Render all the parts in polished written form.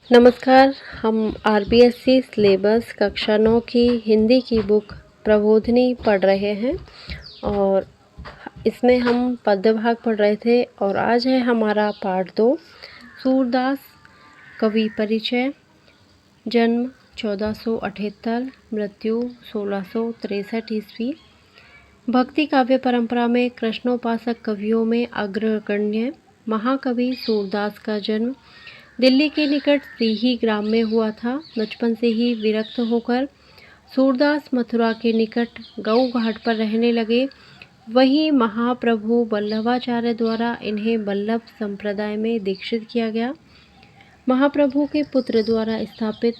नमस्कार। हम RBSC syllabus कक्षा 9 की हिंदी की बुक प्रबोधिनी पढ़ रहे हैं और इसमें हम पद्य भाग पढ़ रहे थे और आज है हमारा पाठ 2। सूरदास कवि परिचय। जन्म 1478, मृत्यु 1663 ईस्वी। भक्ति काव्य परंपरा में कृष्णोपासक कवियों में अग्रगण्य महाकवि सूरदास का जन्म दिल्ली के निकट सीही ग्राम में हुआ था। बचपन से ही विरक्त होकर सूरदास मथुरा के निकट गऊ घाट पर रहने लगे। वहीं महाप्रभु वल्लभाचार्य द्वारा इन्हें वल्लभ संप्रदाय में दीक्षित किया गया। महाप्रभु के पुत्र द्वारा स्थापित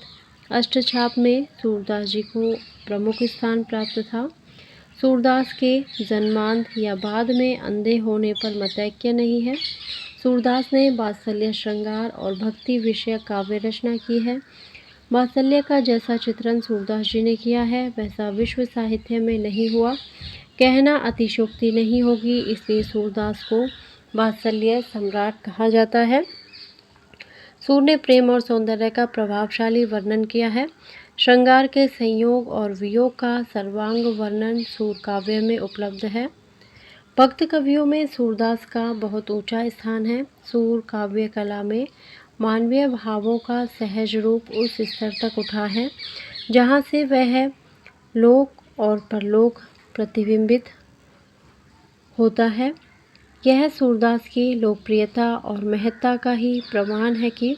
अष्टछाप में सूरदास जी को प्रमुख स्थान प्राप्त था। सूरदास के जन्मांत या बाद में अंधे होने पर मतैक्य नहीं है। सूरदास ने वात्सल्य श्रृंगार और भक्ति विषयक काव्य रचना की है। वात्सल्य का जैसा चित्रण सूरदास जी ने किया है वैसा विश्व साहित्य में नहीं हुआ, कहना अतिशयोक्ति नहीं होगी। इसलिए सूरदास को वात्सल्य सम्राट कहा जाता है। सूर ने प्रेम और सौंदर्य का प्रभावशाली वर्णन किया है। श्रृंगार के संयोग और वियोग का सर्वांग वर्णन सूर काव्य में उपलब्ध है। भक्त कवियों में सूरदास का बहुत ऊंचा स्थान है। सूर काव्य कला में मानवीय भावों का सहज रूप उस स्तर तक उठा है जहाँ से वह लोक और परलोक प्रतिबिंबित होता है। यह सूरदास की लोकप्रियता और महत्ता का ही प्रमाण है कि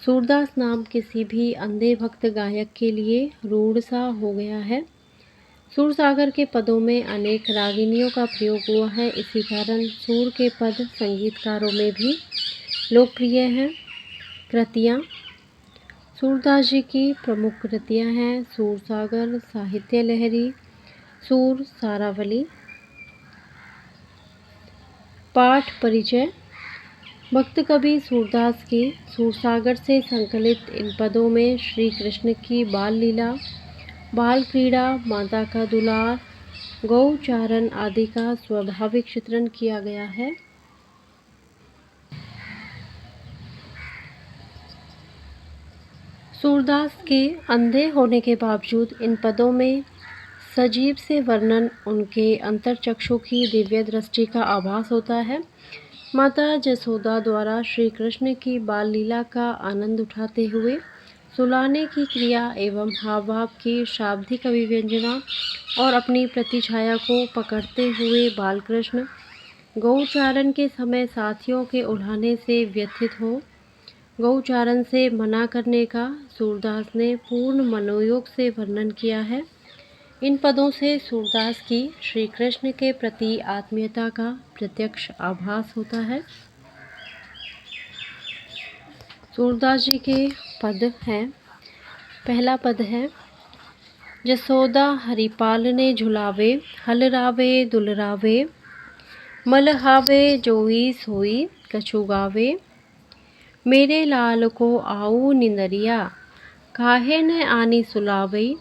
सूरदास नाम किसी भी अंधे भक्त गायक के लिए रूढ़ सा हो गया है। सूरसागर के पदों में अनेक रागिनियों का प्रयोग हुआ है। इसी कारण सूर के पद संगीतकारों में भी लोकप्रिय हैं। कृतियाँ। सूरदास जी की प्रमुख कृतियाँ हैं सूरसागर, साहित्य लहरी, सूर सारावली। पाठ परिचय। भक्त कवि सूरदास के सूरसागर से संकलित इन पदों में श्री कृष्ण की बाल लीला, बाल क्रीड़ा, माता का दुलार, गौचारण आदि का स्वाभाविक चित्रण किया गया है। सूरदास के अंधे होने के बावजूद इन पदों में सजीव से वर्णन उनके अंतरचक्षु की दिव्य दृष्टि का आभास होता है। माता जसोदा द्वारा श्री कृष्ण की बाल लीला का आनंद उठाते हुए सुलाने की क्रिया एवं हाव भाव की शाब्दिक अभिव्यंजना और अपनी प्रतिछाया को पकड़ते हुए बालकृष्ण गौचारण के समय साथियों के उल्हाने से व्यथित हो गौचारण से मना करने का सूरदास ने पूर्ण मनोयोग से वर्णन किया है। इन पदों से सूरदास की श्री कृष्ण के प्रति आत्मीयता का प्रत्यक्ष आभास होता है। सूरदास जी के पद हैं। पहला पद है, जसोदा हरिपाल ने झुलावे, हलरावे दुलरावे, मलहावे जोई सोई कछु गावे। मेरे लाल को आऊ निंदरिया, काहे न आनी सुलावई,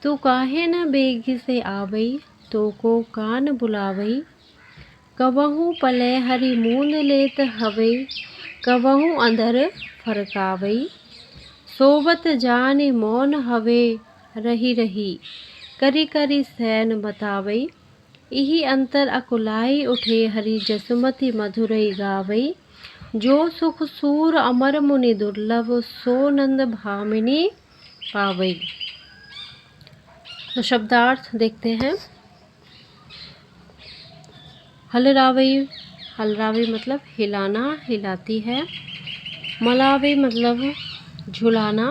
तू काहे न बेगी से आवई, तो को कान बुलावई। कबहू पले हरि मूंद लेत हवई, कबहू अंधर फरकावई। सोबत जाने मौन हवे रही रही, करी करी सैन बतावई। इही अंतर अकुलाई उठे हरि जसमति मधुरई गावई। जो सुख सूर अमर मुनि दुर्लभ, सो नंद भामिनी पावई। तो शब्दार्थ देखते हैं। हलरावई, हलरावई मतलब हिलाना, हिलाती है। मलावई मतलब झुलाना।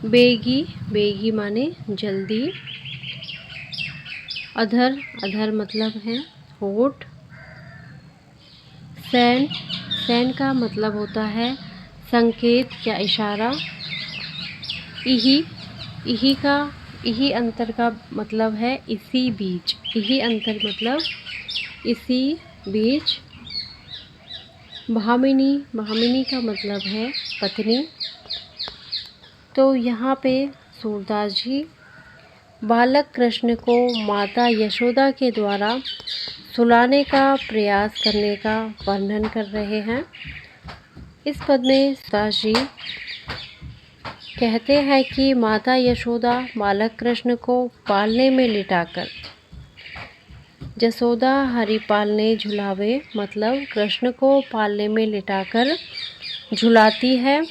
बेगी, बेगी माने जल्दी। अधर, अधर मतलब है होठ। सैन, सैन का मतलब होता है संकेत या इशारा। इही, इही अंतर का मतलब है इसी बीच। इही अंतर मतलब इसी बीच। भामिनी, भामिनी का मतलब है पत्नी। तो यहाँ पे सूरदास जी बालक कृष्ण को माता यशोदा के द्वारा सुलाने का प्रयास करने का वर्णन कर रहे हैं। इस पद में सूरदास जी कहते हैं कि माता यशोदा बालक कृष्ण को पालने में लिटाकर, जसोदा हरि पालने झुलावे, मतलब कृष्ण को पालने में लिटाकर झुलाती है।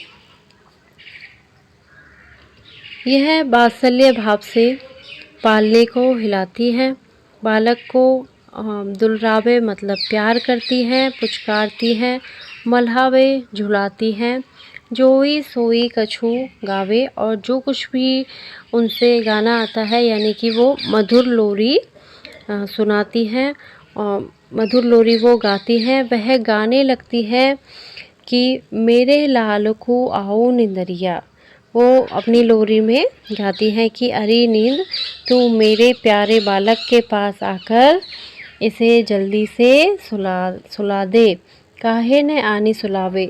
यह वात्सल्य भाव से पालने को हिलाती है। बालक को दुलरावे मतलब प्यार करती है, पुचकारती है, मल्हावे झुलाती है। जोई सोई कछु गावे, और जो कुछ भी उनसे गाना आता है यानी कि वो मधुर लोरी सुनाती है और मधुर लोरी वो गाती है। वह गाने लगती है कि मेरे लाल को आओ निंदरिया। वो अपनी लोरी में गाती है कि अरे नींद, तू मेरे प्यारे बालक के पास आकर इसे जल्दी से सुला दे। काहे न आनी सुलावे,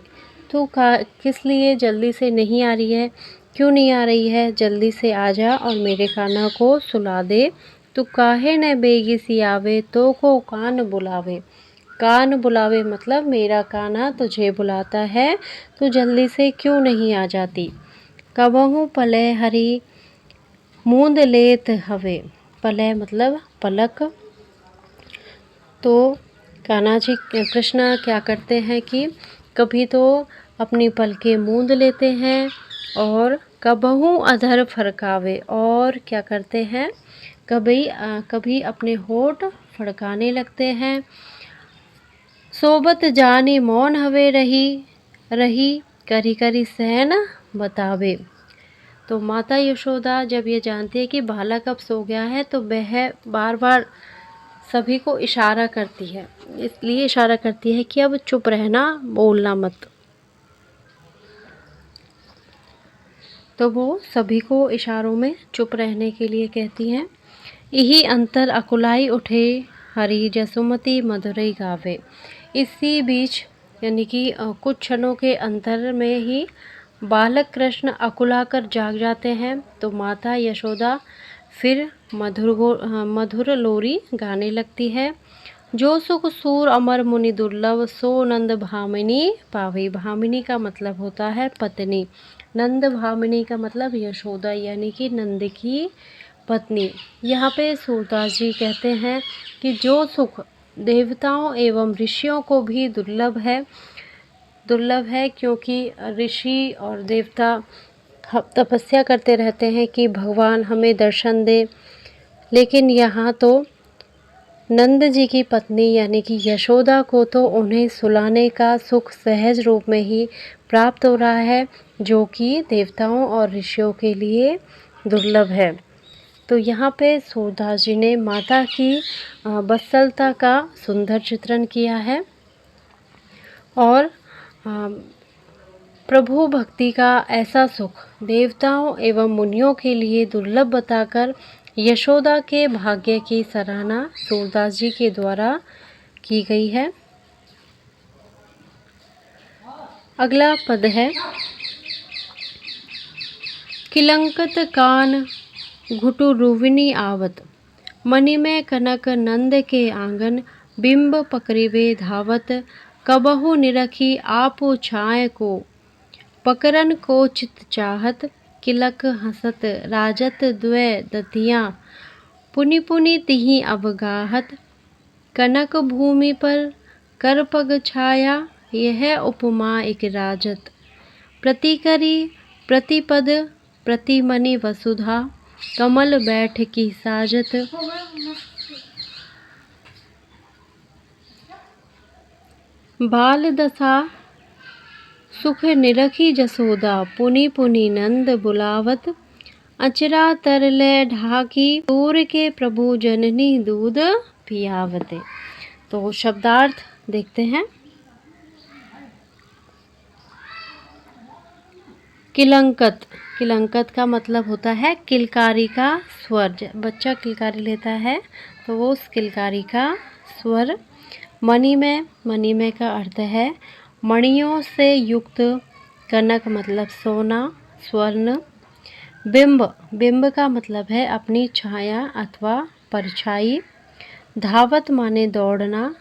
तू किस लिए जल्दी से नहीं आ रही है, क्यों नहीं आ रही है, जल्दी से आ जा और मेरे कान्हा को सुला दे। तू काहे न बेगी सी आवे, तो को कान बुलावे। कान बुलावे मतलब मेरा कान्हा तुझे बुलाता है, तू जल्दी से क्यों नहीं आ जाती। कबहू पलय हरी मूंद लेत हवे, पलय मतलब पलक। तो कान्हा जी कृष्ण क्या करते हैं कि कभी तो अपनी पलकें मूंद लेते हैं और कबहू अधर फरकावे, और क्या करते हैं कभी अपने होठ फड़काने लगते हैं। सोबत जानी मौन हवे रही रही, करी करी सहन बतावे। तो माता यशोदा जब ये जानती है कि बालक अब सो गया है तो वह बार बार सभी को इशारा करती है, इसलिए इशारा करती है कि अब चुप रहना, बोलना मत। तो वो सभी को इशारों में चुप रहने के लिए कहती हैं। यही अंतर अकुलाई उठे हरि जसुमती मधुरई गावे। इसी बीच यानी कि कुछ क्षणों के अंतर में ही बालक कृष्ण अकुलाकर जाग जाते हैं। तो माता यशोदा फिर मधुर लोरी गाने लगती है। जो सुख सूर अमर मुनि दुर्लभ, सो नंद भामिनी पावे। भामिनी का मतलब होता है पत्नी, नंद भामिनी का मतलब यशोदा यानी कि नंद की पत्नी। यहाँ पे सूरदास जी कहते हैं कि जो सुख देवताओं एवं ऋषियों को भी दुर्लभ है, क्योंकि ऋषि और देवता तपस्या करते रहते हैं कि भगवान हमें दर्शन दे, लेकिन यहाँ तो नंद जी की पत्नी यानी कि यशोदा को तो उन्हें सुलाने का सुख सहज रूप में ही प्राप्त हो रहा है, जो कि देवताओं और ऋषियों के लिए दुर्लभ है। तो यहाँ पे सूरदास जी ने माता की वत्सलता का सुंदर चित्रण किया है और प्रभु भक्ति का ऐसा सुख देवताओं एवं मुनियों के लिए दुर्लभ बताकर यशोदा के भाग्य की सराहना सूरदास जी के द्वारा की गई है। अगला पद है, किलंकत कान घुटु रुविनी आवत, मणि में कनक नंद के आंगन, बिंब पकड़िवे धावत, कबहु निरखी आपो छाय को, पकरन को चित चाहत, किलक हसत राजत द्वै दतियाँ, पुनि पुनि तिहि अवगाहत, कनक भूमि पर कर पग छाया, यह उपमा एक राजत, प्रतिकरी प्रतिपद प्रतिमनि वसुधा, कमल बैठ की साजत। बाल दशा सुख निरखी जसोदा, पुनि पुनि नंद बुलावत, अचरा तरले ढाकी, दूर के प्रभु जननी दूध पियावते। तो शब्दार्थ देखते हैं। किलंकत, किलंकत का मतलब होता है किलकारी का स्वर। बच्चा किलकारी लेता है तो वो उस किलकारी का स्वर। मणि में का अर्थ है मणियों से युक्त, कनक मतलब सोना स्वर्ण। बिंब का मतलब है अपनी छाया अथवा परछाई। धावत माने दौड़ना।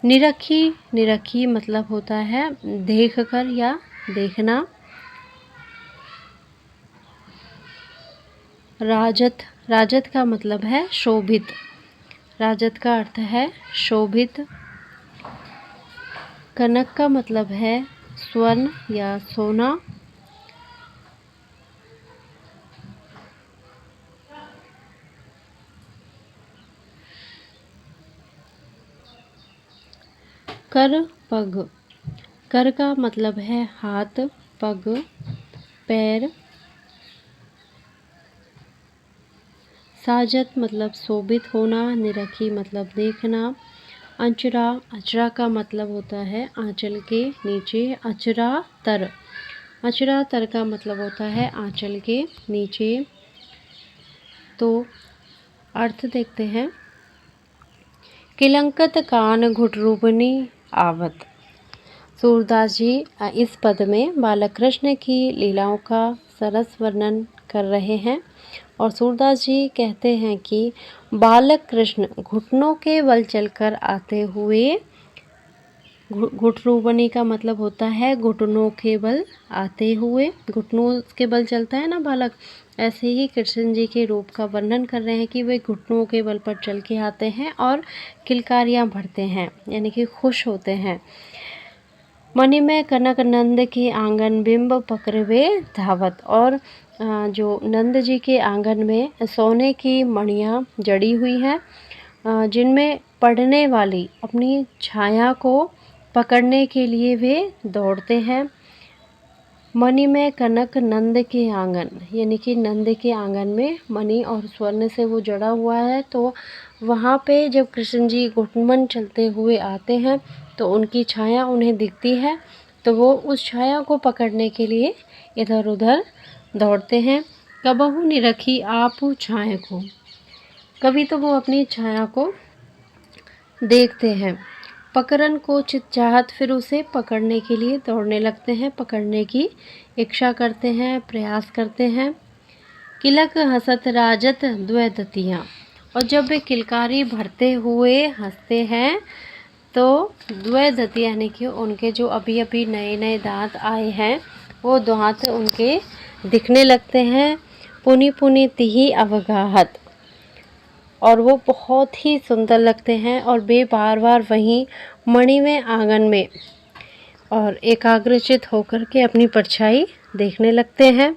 निरखी, निरखी मतलब होता है देखकर या देखना। राजत, राजत का मतलब है शोभित। राजत का अर्थ है शोभित। कनक का मतलब है स्वर्ण या सोना। कर, पग। कर का मतलब है हाथ, पग पैर। साजत मतलब शोभित होना। निरखी मतलब देखना। अंचरा, अचरा का मतलब होता है आंचल के नीचे। अचरा तर, अचरा तर का मतलब होता है आंचल के नीचे। तो अर्थ देखते हैं। किलंकत कान घुटरूबनी आवत। सूरदास जी इस पद में बालक कृष्ण की लीलाओं का सरस वर्णन कर रहे हैं और सूरदास जी कहते हैं कि बालक कृष्ण घुटनों के बल चलकर आते हुए, घुटरूबनी का मतलब होता है घुटनों के बल आते हुए, घुटनों के बल चलता है ना बालक, ऐसे ही कृष्ण जी के रूप का वर्णन कर रहे हैं कि वे घुटनों के बल पर चल के आते हैं और किलकारियाँ भरते हैं, यानी कि खुश होते हैं। मणि में कनक नंद के आंगन बिंब पकड़वे धावत। और जो नंद जी के आंगन में सोने की मणियाँ जड़ी हुई हैं, जिनमें पढ़ने वाली अपनी छाया को पकड़ने के लिए वे दौड़ते हैं। मणि में कनक नंद के आंगन, यानी कि नंद के आंगन में मणि और स्वर्ण से वो जड़ा हुआ है। तो वहाँ पे जब कृष्ण जी घुटमन चलते हुए आते हैं तो उनकी छाया उन्हें दिखती है, तो वो उस छाया को पकड़ने के लिए इधर उधर दौड़ते हैं। कबहू निरखी आप छाया को, कभी तो वो अपनी छाया को देखते हैं। पकड़न को चितचाहत, फिर उसे पकड़ने के लिए दौड़ने लगते हैं, पकड़ने की इच्छा करते हैं, प्रयास करते हैं। किलक हसत राजत द्वैदतियाँ। और जब वे किलकारी भरते हुए हंसते हैं तो द्वैदती, यानी कि उनके जो अभी अभी नए नए दांत आए हैं वो दांत उनके दिखने लगते हैं। पुनि पुनि तिहि अवगाहत, और वो बहुत ही सुंदर लगते हैं और वे बार बार वहीं मणिमय आंगन में और एकाग्रचित होकर के अपनी परछाई देखने लगते हैं।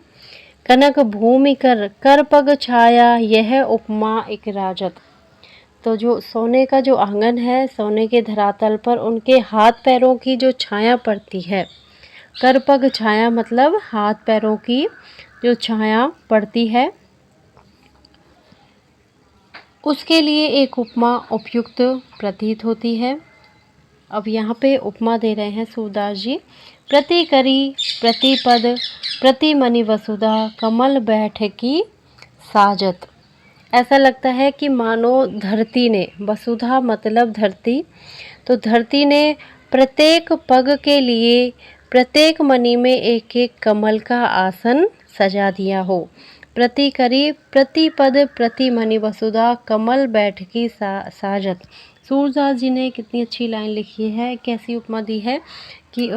कनक भूमि कर, कर पग छाया यह उपमा एक राजत। तो जो सोने का जो आंगन है, सोने के धरातल पर उनके हाथ पैरों की जो छाया पड़ती है, कर पग छाया मतलब हाथ पैरों की जो छाया पड़ती है, उसके लिए एक उपमा उपयुक्त प्रतीत होती है। अब यहाँ पे उपमा दे रहे हैं सूरदास जी। प्रति करी प्रति पद प्रति मणि वसुधा कमल बैठकी साजत। ऐसा लगता है कि मानो धरती ने, वसुधा मतलब धरती, तो धरती ने प्रत्येक पग के लिए प्रत्येक मणि में एक एक कमल का आसन सजा दिया हो। प्रति करी प्रति पद प्रति मणि वसुधा कमल बैठकी साजत। सूरदास जी ने कितनी अच्छी लाइन लिखी है, कैसी उपमा दी है कि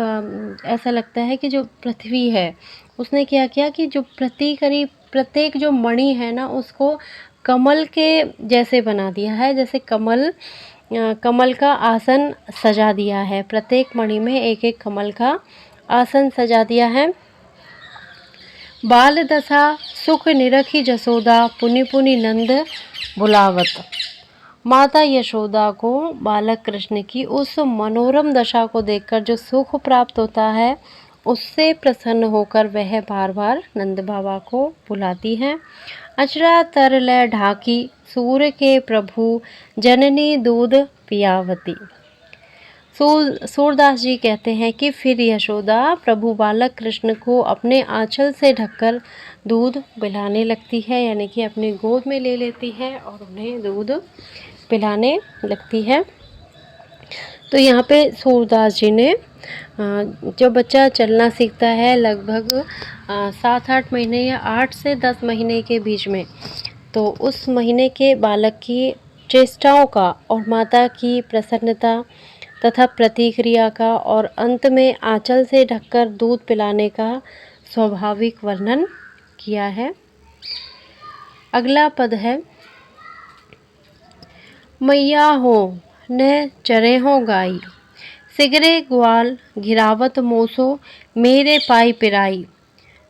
ऐसा लगता है कि जो पृथ्वी है उसने क्या किया कि जो प्रति करी प्रत्येक जो मणि है ना उसको कमल के जैसे बना दिया है, जैसे कमल का आसन सजा दिया है। प्रत्येक मणि में एक एक कमल का आसन सजा दिया है। बाल दशा सुख निरखी जसोदा पुनि पुनि नंद बुलावत। माता यशोदा को बालक कृष्ण की उस मनोरम दशा को देखकर जो सुख प्राप्त होता है, उससे प्रसन्न होकर वह बार बार नंद बाबा को बुलाती हैं। अचरा तरल ढाकी सूर्य के प्रभु जननी दूध पियावती। सूरदास जी कहते हैं कि फिर यशोदा प्रभु बालक कृष्ण को अपने आंचल से ढककर दूध पिलाने लगती है, यानी कि अपनी गोद में ले लेती है और उन्हें दूध पिलाने लगती है। तो यहाँ पे सूरदास जी ने जब बच्चा चलना सीखता है लगभग 7-8 महीने या 8 से 10 महीने के बीच में, तो उस महीने के बालक की चेष्टाओं का और माता की प्रसन्नता तथा प्रतिक्रिया का और अंत में आंचल से ढककर दूध पिलाने का स्वाभाविक वर्णन किया है। अगला पद है, मैया हो न चरे हो गाई, सिगरे ग्वाल घिरावत मोसो मेरे पाई पिराई,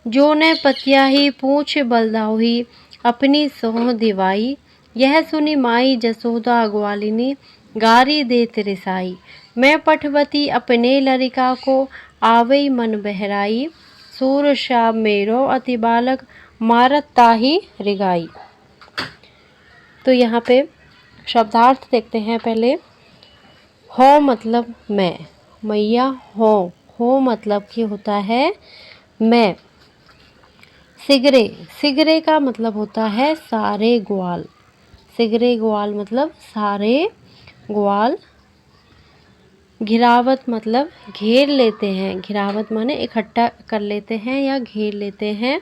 जो न पत्याही पूछ बलदाही अपनी सोह दिवाई, यह सुनी माई जसोदा ग्वालिनी गारी देत रिसाई, मैं पठवती अपने लरिका को आवई मन बहराई, सूर श्याम मेरो अति बालक मारत ताही रिगाई। तो यहाँ पे शब्दार्थ देखते हैं पहले। हो मतलब मैं, मैया हो मतलब कि होता है मैं। सिगरे, सिगरे का मतलब होता है सारे ग्वाल, सिगरे ग्वाल मतलब सारे ग्वाल। घिरावत मतलब घेर लेते हैं, घिरावत माने इकट्ठा कर लेते हैं या घेर लेते हैं।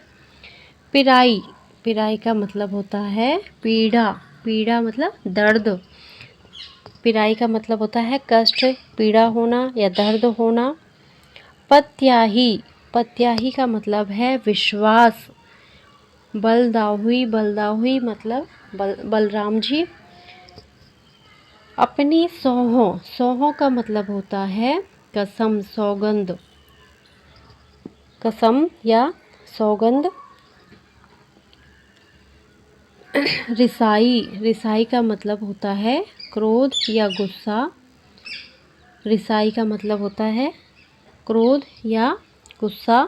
पिराई, पिराई का मतलब होता है पीड़ा, पीड़ा मतलब दर्द। पिराई का मतलब होता है कष्ट, पीड़ा होना या दर्द होना। पत्याही, पत्याही का मतलब है विश्वास। बलदाहुई, बलदाहुई मतलब बलराम जी। अपनी सोहो, सोहो का मतलब होता है कसम, सौगंध, कसम या सौगंध। रिसाई, रिसाई का मतलब होता है क्रोध या गुस्सा, रिसाई का मतलब होता है क्रोध या गुस्सा।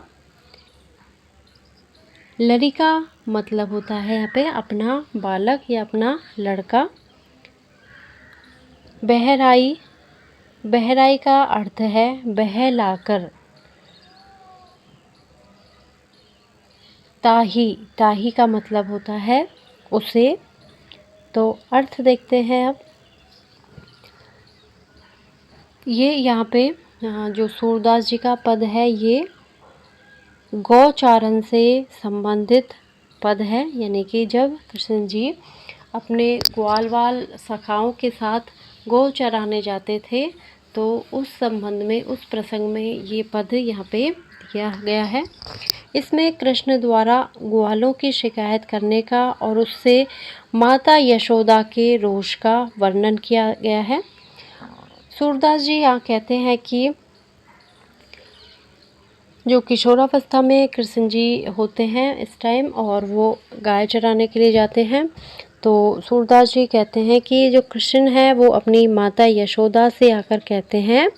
लड़िका मतलब होता है यहाँ पे अपना बालक या अपना लड़का। बहराई, बहराई का अर्थ है बहलाकर। ताही, ताही का मतलब होता है उसे। तो अर्थ देखते हैं अब। ये यहाँ पे जो सूरदास जी का पद है ये गौचारण से संबंधित पद है, यानी कि जब कृष्ण जी अपने ग्वालवाल सखाओं के साथ गौ चराने जाते थे तो उस संबंध में, उस प्रसंग में ये पद यहाँ पे दिया गया है। इसमें कृष्ण द्वारा ग्वालों की शिकायत करने का और उससे माता यशोदा के रोष का वर्णन किया गया है। सूरदास जी यहाँ कहते हैं कि जो किशोरावस्था में कृष्ण जी होते हैं इस टाइम और वो गाय चराने के लिए जाते हैं, तो सूरदास जी कहते हैं कि जो कृष्ण है वो अपनी माता यशोदा से आकर कहते हैं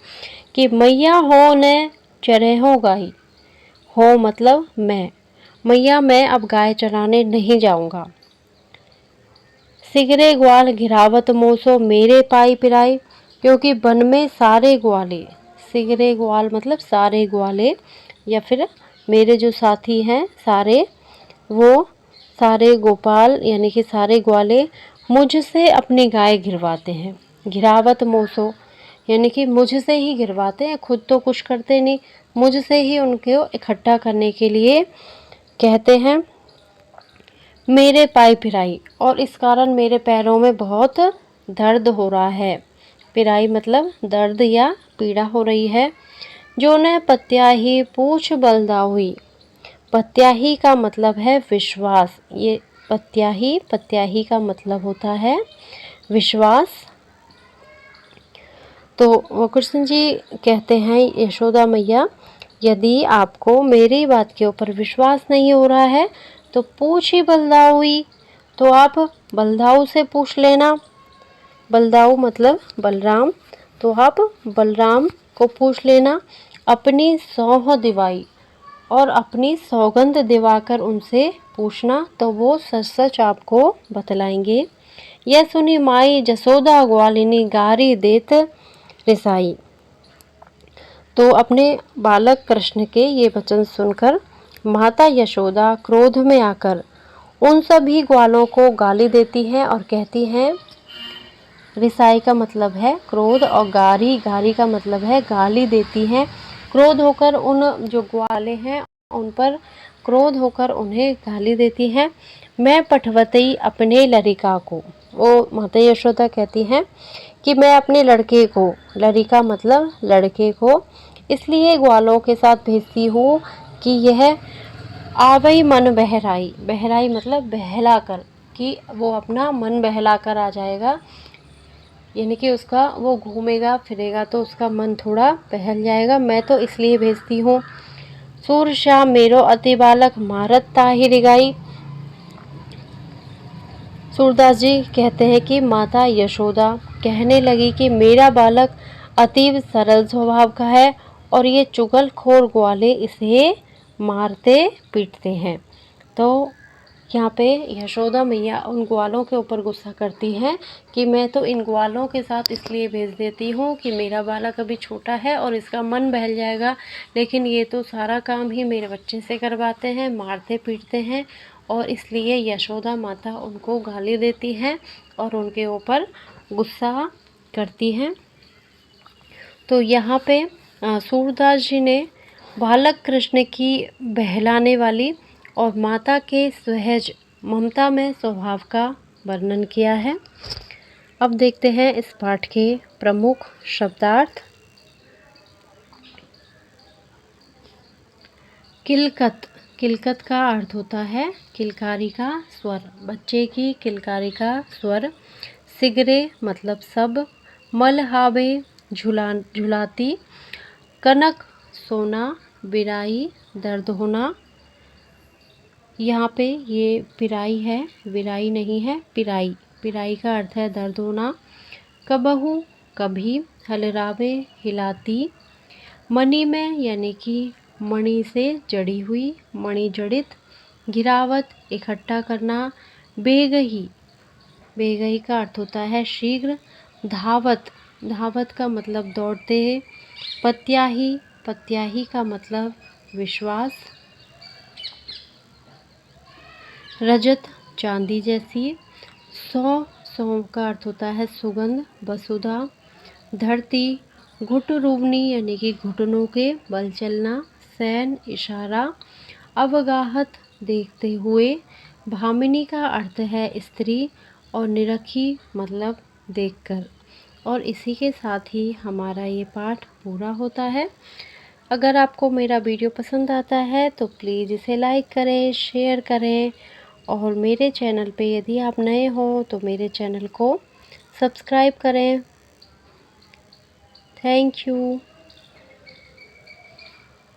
कि मैया हो न चरे हो गाई, हो मतलब मैं, मैया मैं अब गाय चराने नहीं जाऊंगा। सिगरे ग्वाल घिरावत मोसो मेरे पाई पिराई, क्योंकि वन में सारे ग्वाले, सिगरे ग्वाल मतलब सारे ग्वाले या फिर मेरे जो साथी हैं सारे, वो सारे गोपाल यानी कि सारे ग्वाले मुझसे अपनी गाय घिरवाते हैं। घिरावत मोसो यानी कि मुझसे ही घिरवाते हैं, खुद तो कुछ करते नहीं, मुझसे ही उनको इकट्ठा करने के लिए कहते हैं। मेरे पाई पिराई, और इस कारण मेरे पैरों में बहुत दर्द हो रहा है। पिराई मतलब दर्द या पीड़ा हो रही है। जो न पत्याही पूछ बलदाहुई, पत्याही का मतलब है विश्वास। ये पत्याही, पत्याही का मतलब होता है विश्वास। तो वो कृष्ण जी कहते हैं यशोदा मैया, यदि आपको मेरी बात के ऊपर विश्वास नहीं हो रहा है तो पूछ ही बलदाऊई, तो आप बलदाऊ से पूछ लेना। बलदाऊ मतलब बलराम, तो आप बलराम को पूछ लेना। अपनी सौह दिवाई, और अपनी सौगंध दिवाकर उनसे पूछना तो वो सच सच आपको बतलाएंगे। यह सुनी माई जसोदा ग्वालिनी गारी देत रिसाई, तो अपने बालक कृष्ण के ये वचन सुनकर माता यशोदा क्रोध में आकर उन सभी ग्वालों को गाली देती हैं और कहती हैं, रिसाई का मतलब है क्रोध और गारी, गारी का मतलब है गाली देती हैं। क्रोध होकर उन जो ग्वाले हैं उन पर क्रोध होकर उन्हें गाली देती हैं। मैं पठवती अपने लड़िका को। वो माता यशोदा कहती हैं कि मैं अपने लड़के को, लड़िका मतलब लड़के को, इसलिए ग्वालों के साथ भेजती हूँ कि यह आवई मन बहराई, बहराई मतलब बहला कर, कि वो अपना मन बहला कर आ जाएगा, यानी कि उसका वो घूमेगा फिरेगा तो उसका मन थोड़ा बहल जाएगा। मैं तो इसलिए भेजती हूँ। सूर श्याम मेरो अति बालक मारत ताहि रिगाई। सूरदास जी कहते हैं कि माता यशोदा कहने लगी कि मेरा बालक अतीव सरल स्वभाव का है और ये चुगलखोर ग्वाले इसे मारते पीटते हैं। तो यहाँ पे यशोदा मैया उन ग्वालों के ऊपर गुस्सा करती हैं कि मैं तो इन ग्वालों के साथ इसलिए भेज देती हूँ कि मेरा बालक अभी छोटा है और इसका मन बहल जाएगा, लेकिन ये तो सारा काम ही मेरे बच्चे से करवाते हैं, मारते पीटते हैं, और इसलिए यशोदा माता उनको गाली देती हैं और उनके ऊपर गुस्सा करती हैं। तो यहाँ पे सूरदास जी ने बालक कृष्ण की बहलाने वाली और माता के सहज ममता में स्वभाव का वर्णन किया है। अब देखते हैं इस पाठ के प्रमुख शब्दार्थ। किलकत, किलकत का अर्थ होता है किलकारी का स्वर, बच्चे की किलकारी का स्वर। सिगरे मतलब सब। मलहावे झुलाती। कनक सोना। बिराई दर्द होना। यहाँ पे ये पिराई है, विराई नहीं है, पिराई, पिराई का अर्थ है दर्द होना। कबहू कभी। हलरावे हिलाती। मणि में यानी कि मणि से जड़ी हुई, मणि जड़ित। गिरावत इकट्ठा करना। बेगही, बेगही का अर्थ होता है शीघ्र। धावत, धावत का मतलब दौड़ते हैं। पत्याही, पत्याही का मतलब विश्वास। रजत चांदी जैसी। सौ, सौ का अर्थ होता है सुगंध। वसुधा। धरती घुटरूबनी यानी कि घुटनों के बल चलना। सैन इशारा। अवगाहत देखते हुए। भामिनी का अर्थ है स्त्री और निरखी मतलब देखकर। और इसी के साथ ही हमारा ये पाठ पूरा होता है। अगर आपको मेरा वीडियो पसंद आता है तो प्लीज़ इसे लाइक करें, शेयर करें, और मेरे चैनल पे यदि आप नए हो तो मेरे चैनल को सब्सक्राइब करें। Thank you.